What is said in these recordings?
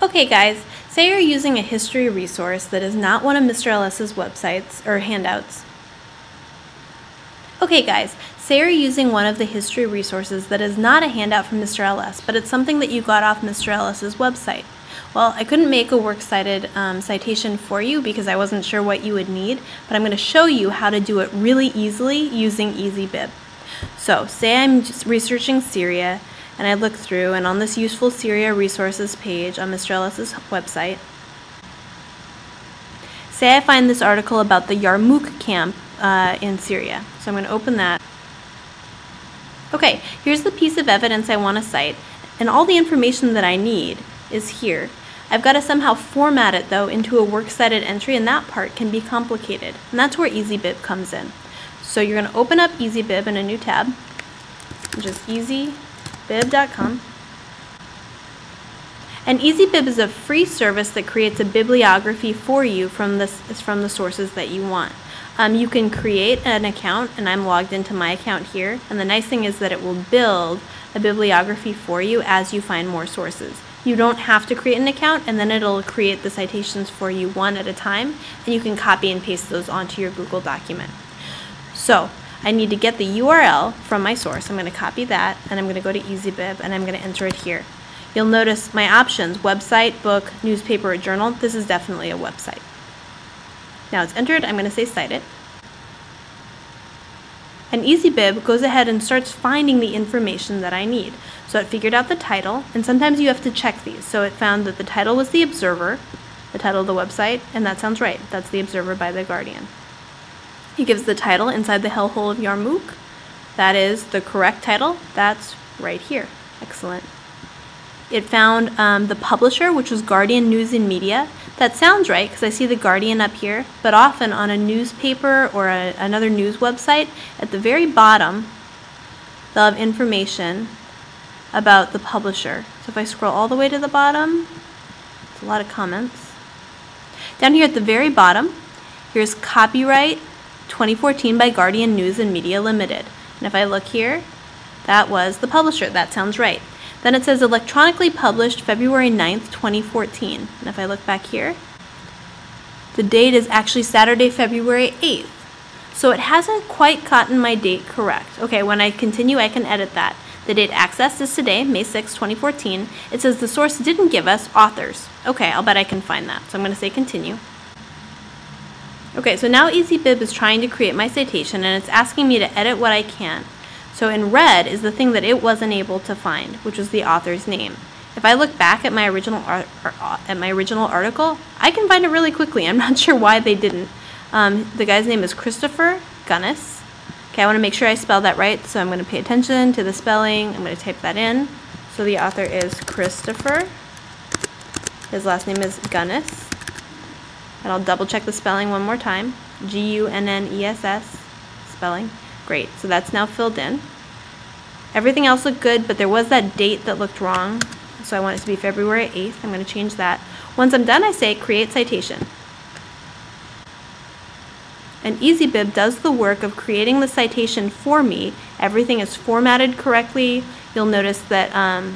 Okay guys, say you're using a history resource that is not one of Mr. Ellis's websites or handouts. Okay guys, say you're using one of the history resources that is not a handout from Mr. Ellis, but it's something that you got off Mr. Ellis's website. Well, I couldn't make a Works Cited citation for you because I wasn't sure what you would need, but I'm going to show you how to do it really easily using EasyBib. So, say I'm just researching Syria, and I look through, and on this useful Syria resources page on Mr. Ellis's website, say I find this article about the Yarmouk camp in Syria. So I'm going to open that. Okay, here's the piece of evidence I want to cite, and all the information that I need is here. I've got to somehow format it though into a Works Cited entry, and that part can be complicated, and that's where EasyBib comes in. So you're going to open up EasyBib in a new tab, which is EasyBib.com. And EasyBib is a free service that creates a bibliography for you from the sources that you want. You can create an account, and I'm logged into my account here, and the nice thing is that it will build a bibliography for you as you find more sources. You don't have to create an account, and then it'll create the citations for you one at a time, and you can copy and paste those onto your Google document. So I need to get the URL from my source. I'm going to copy that, and I'm going to go to EasyBib, and I'm going to enter it here. You'll notice my options: website, book, newspaper, or journal. This is definitely a website. Now it's entered, I'm going to say cite it. And EasyBib goes ahead and starts finding the information that I need. So it figured out the title, and sometimes you have to check these. So it found that the title was The Observer, the title of the website, and that sounds right. That's The Observer by The Guardian. It gives the title inside the hellhole of Yarmouk. That is the correct title. That's right here. Excellent. It found the publisher, which was Guardian News and Media. That sounds right because I see the Guardian up here, but often on a newspaper or another news website, at the very bottom, they'll have information about the publisher. So if I scroll all the way to the bottom, it's a lot of comments. Down here at the very bottom, here's copyright 2014 by Guardian News and Media Limited. And if I look here, that was the publisher. That sounds right. Then it says electronically published February 9th, 2014. And if I look back here, the date is actually Saturday, February 8th. So it hasn't quite gotten my date correct. Okay, when I continue, I can edit that. The date accessed is today, May 6, 2014. It says the source didn't give us authors. Okay, I'll bet I can find that. So I'm going to say continue. Okay, so now EasyBib is trying to create my citation, and it's asking me to edit what I can. So in red is the thing that it wasn't able to find, which was the author's name. If I look back at my original article, I can find it really quickly. I'm not sure why they didn't. The guy's name is Christopher Gunnis. Okay, I want to make sure I spell that right, so I'm going to pay attention to the spelling. I'm going to type that in. So the author is Christopher. His last name is Gunnis. And I'll double check the spelling one more time. G-U-N-N-E-S-S spelling. Great, so that's now filled in. Everything else looked good, but there was that date that looked wrong. So I want it to be February 8th. I'm going to change that. Once I'm done, I say create citation. And EasyBib does the work of creating the citation for me. Everything is formatted correctly. You'll notice that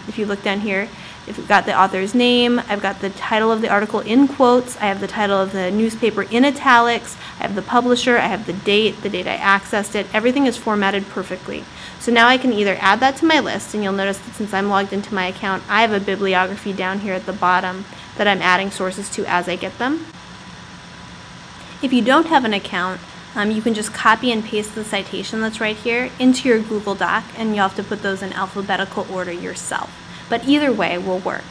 if you look down here, if you've got the author's name, I've got the title of the article in quotes, I have the title of the newspaper in italics, I have the publisher, I have the date I accessed it. Everything is formatted perfectly. So now I can either add that to my list, and you'll notice that since I'm logged into my account, I have a bibliography down here at the bottom that I'm adding sources to as I get them. If you don't have an account, you can just copy and paste the citation that's right here into your Google Doc, and you'll have to put those in alphabetical order yourself. But either way will work.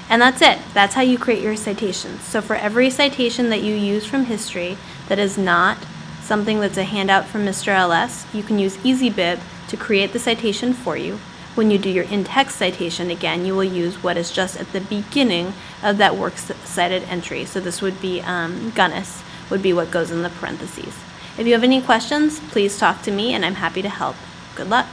And that's it. That's how you create your citations. So for every citation that you use from history that is not something that's a handout from Mr. Ellis, you can use EasyBib to create the citation for you. When you do your in-text citation, again, you will use what is just at the beginning of that Works Cited entry. So this would be Gunnis, would be what goes in the parentheses. If you have any questions, please talk to me, and I'm happy to help. Good luck.